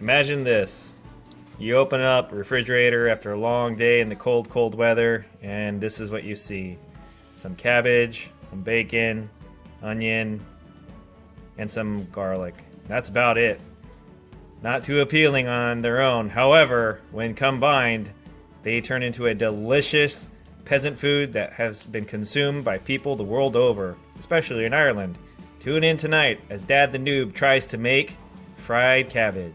Imagine this. You open up a refrigerator after a long day in the cold, cold weather, and this is what you see. Some cabbage, some bacon, onion, and some garlic. That's about it. Not too appealing on their own. However, when combined, they turn into a delicious peasant food that has been consumed by people the world over, especially in Ireland. Tune in tonight as Dad the Noob tries to make fried cabbage.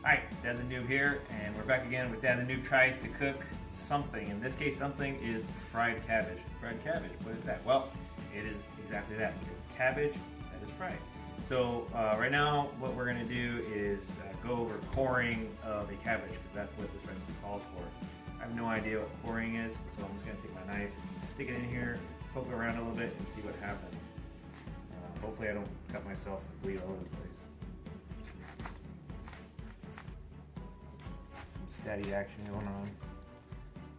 Hi, Dad the Noob here, and we're back again with Dad the Noob tries to cook something. In this case, something is fried cabbage. Fried cabbage, what is that? Well, it is exactly that. It's cabbage that is fried. So right now, what we're going to do is go over coring of a cabbage, because that's what this recipe calls for. I have no idea what coring is, so I'm just going to take my knife, stick it in here, poke it around a little bit, and see what happens. Hopefully I don't cut myself and bleed all over the place. Some steady action going on.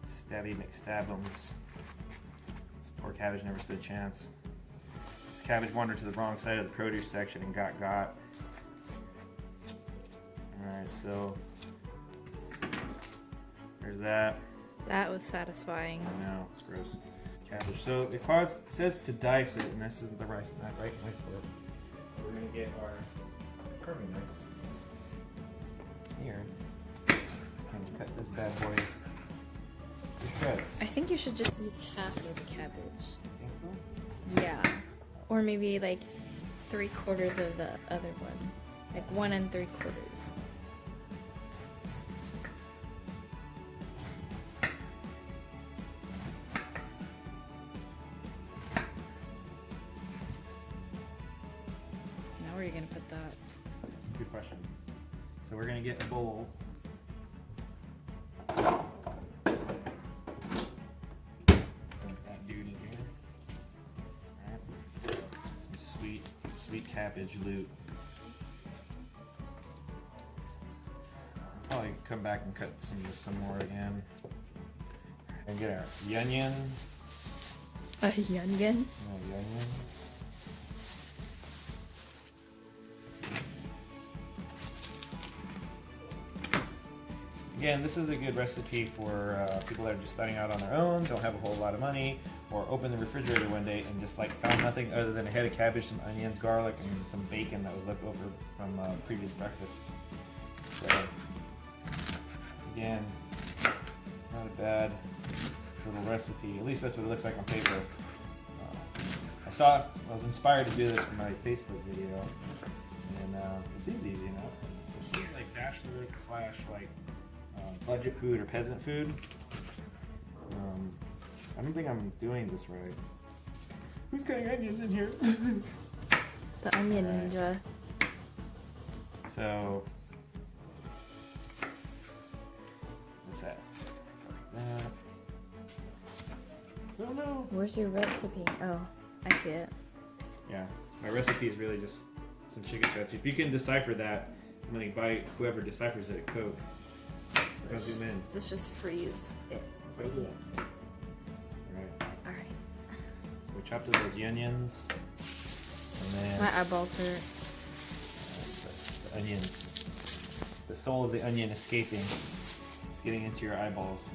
Stabby McStabums. This poor cabbage never stood a chance. This cabbage wandered to the wrong side of the produce section and got. Alright, so there's that. That was satisfying. I know, it's gross. Cabbage. So it says to dice it, and this isn't the right knife for it. So we're going to get our curving knife here and cut this bad boy to shreds. I think you should just use half of the cabbage. Think so? Yeah. Or maybe like 3/4 of the other one. Like 1 3/4. Now where are you going to put that? Good question. So we're going to get a bowl. That dude in here. Alright. Some sweet cabbage loot. Probably come back and cut some more again. And get our onion. A onion? No, onion. Again, this is a good recipe for people that are just starting out on their own, don't have a whole lot of money, or open the refrigerator one day and just like found nothing other than a head of cabbage, some onions, garlic, and some bacon that was left over from previous breakfasts. So, again, not a bad little recipe. At least that's what it looks like on paper. I was inspired to do this for my Facebook video, and it seems easy enough. It seems like bachelor / like budget food or peasant food. I don't think I'm doing this right. Who's cutting onions in here? The onion ninja. So, what's that? Like that. Oh no! Where's your recipe? Oh, I see it. Yeah, my recipe is really just some chicken strips. If you can decipher that, I'm gonna buy whoever deciphers it a Coke. I'll zoom in. Let's just freeze it right here. Alright. So we chopped up those onions, and then My eyeballs hurt. the onions. The soul of the onion escaping. It's getting into your eyeballs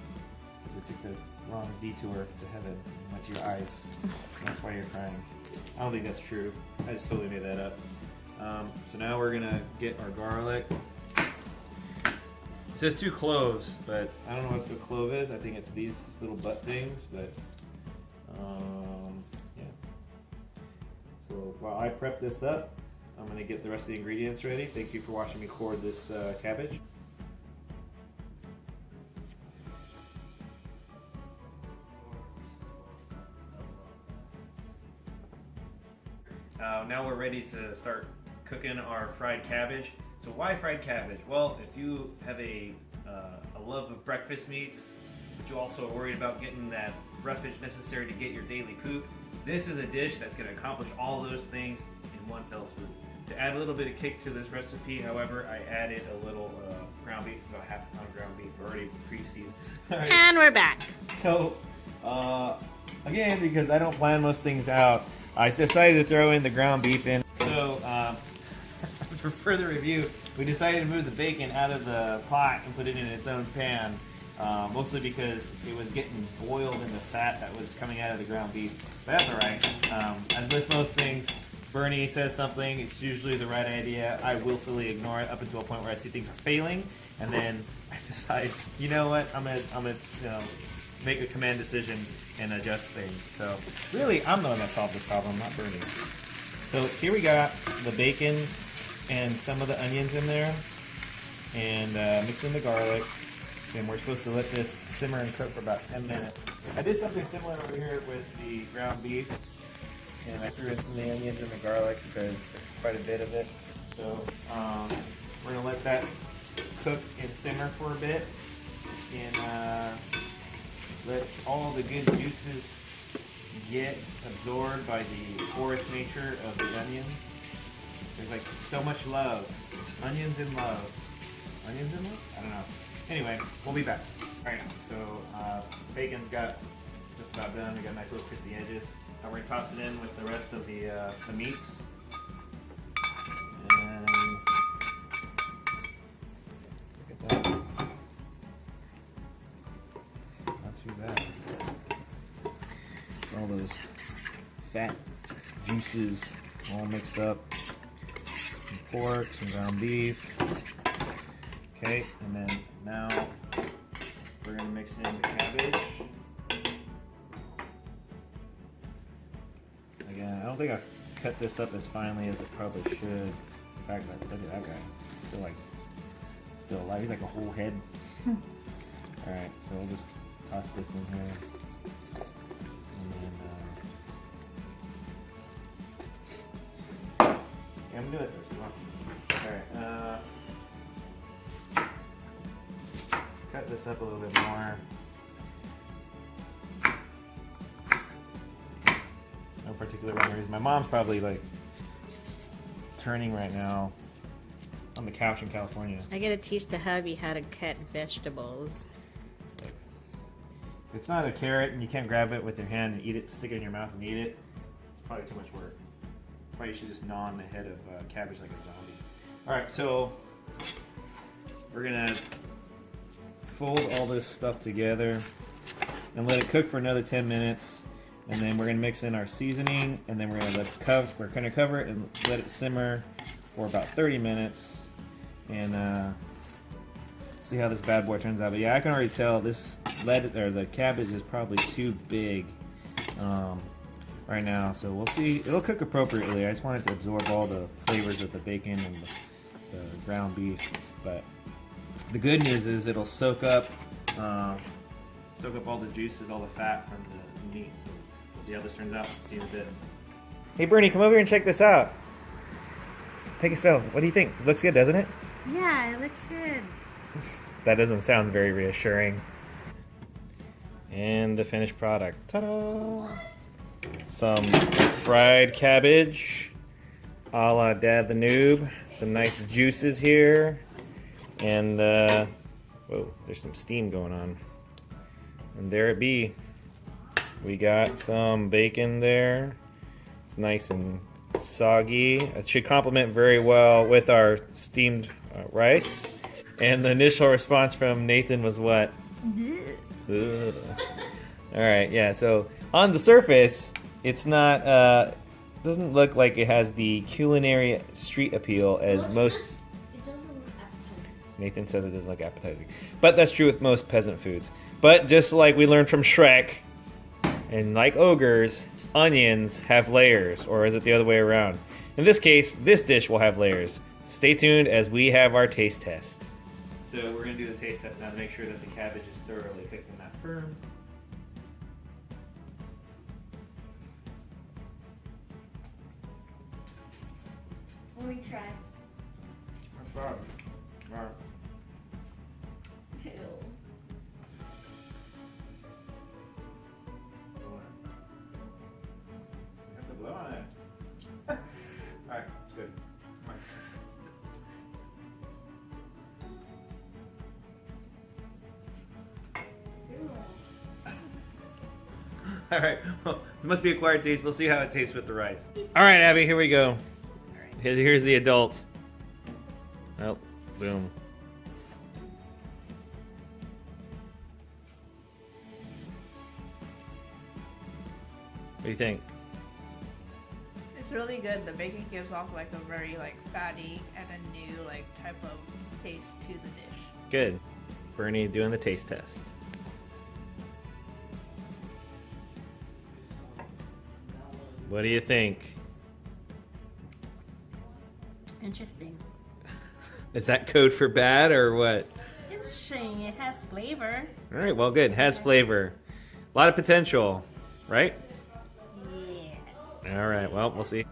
because it took the wrong detour to heaven and went to your eyes. That's why you're crying. I don't think that's true. I just totally made that up. So now we're gonna get our garlic. It says 2 cloves, but I don't know what the clove is. I think it's these little butt things, but yeah. So while I prep this up, I'm gonna get the rest of the ingredients ready. Thank you for watching me core this cabbage. Now we're ready to start cooking our fried cabbage. So why fried cabbage? Well, if you have a love of breakfast meats, but you also are worried about getting that ruffage necessary to get your daily poop, this is a dish that's going to accomplish all those things in one fell swoop. To add a little bit of kick to this recipe, however, I added a little ground beef, about half a pound ground beef already pre-seasoned. Right. And we're back. So, again, because I don't plan most things out, I decided to throw in the ground beef in. So, for further review, We decided to move the bacon out of the pot and put it in its own pan, mostly because it was getting boiled in the fat that was coming out of the ground beef. But that's alright. As with most things, Bernie says something, it's usually the right idea. I willfully ignore it up until a point where I see things are failing, and then I decide, you know what, I'm gonna make a command decision and adjust things. So really, I'm the one that solved this problem, not Bernie. So here we got the bacon and some of the onions in there, and mix in the garlic, and we're supposed to let this simmer and cook for about 10 minutes. I did something similar over here with the ground beef, and I threw in some of the onions and the garlic because there's quite a bit of it. So we're gonna let that cook and simmer for a bit, and let all the good juices get absorbed by the porous nature of the onions. There's like so much love. Onions in love. Onions in love? I don't know. Anyway, we'll be back. Alright, so bacon's got just about done. We got nice little crispy edges. Now we're gonna toss it in with the rest of the meats. And look at that. Not too bad. All those fat juices all mixed up. Some pork, some ground beef. Okay, and then now we're gonna mix in the cabbage. Again, I don't think I've cut this up as finely as it probably should. In fact, look at that guy. Still alive. He's like a whole head. Alright, so we'll just toss this in here. I'm gonna do it this way. Alright, cut this up a little bit more. No particular rhyme or reason. My mom's probably like turning right now on the couch in California. I gotta teach the hubby how to cut vegetables. If it's not a carrot and you can't grab it with your hand and eat it, stick it in your mouth and eat it, it's probably too much work. Probably should just gnaw on the head of cabbage like a zombie. Alright, so we're gonna fold all this stuff together and let it cook for another 10 minutes, and then we're gonna mix in our seasoning, and then we're gonna cover it and let it simmer for about 30 minutes and see how this bad boy turns out. But yeah, I can already tell this the cabbage is probably too big right now, so we'll see. It'll cook appropriately. I just wanted to absorb all the flavors of the bacon and the ground beef. But the good news is it'll soak up all the juices, all the fat from the meat. So we'll see how this turns out. See in a bit. Hey Bernie, come over here and check this out. Take a smell. What do you think? It looks good, doesn't it? Yeah, it looks good. That doesn't sound very reassuring. And the finished product. Ta-da! Some fried cabbage, a la DadTheNoob. Some nice juices here, and whoa, there's some steam going on. And there it be. We got some bacon there. It's nice and soggy. It should complement very well with our steamed rice. And the initial response from Nathan was what? Ugh. All right, yeah. So on the surface, it's not. Doesn't look like it has the culinary street appeal as most. It doesn't look appetizing. Nathan says it doesn't look appetizing, but that's true with most peasant foods. But just like we learned from Shrek, and like ogres, onions have layers, or is it the other way around? In this case, this dish will have layers. Stay tuned as we have our taste test. So we're going to do the taste test now to make sure that the cabbage is thoroughly cooked and not firm. Let me try. That's bad. All right. Ew. You have to blow on it. Alright, it's good. Come on. Alright, well, it must be acquired taste. We'll see how it tastes with the rice. Alright, Abby, here we go. Here's the adult. Well, Boom. What do you think? It's really good. The bacon gives off like a very like fatty and a new like type of taste to the dish. Good. Bernie doing the taste test. What do you think? Interesting. Is that code for bad or what? Interesting. It has flavor. All right, well, good. Has flavor. A lot of potential, right? Yeah. All right, well, we'll see.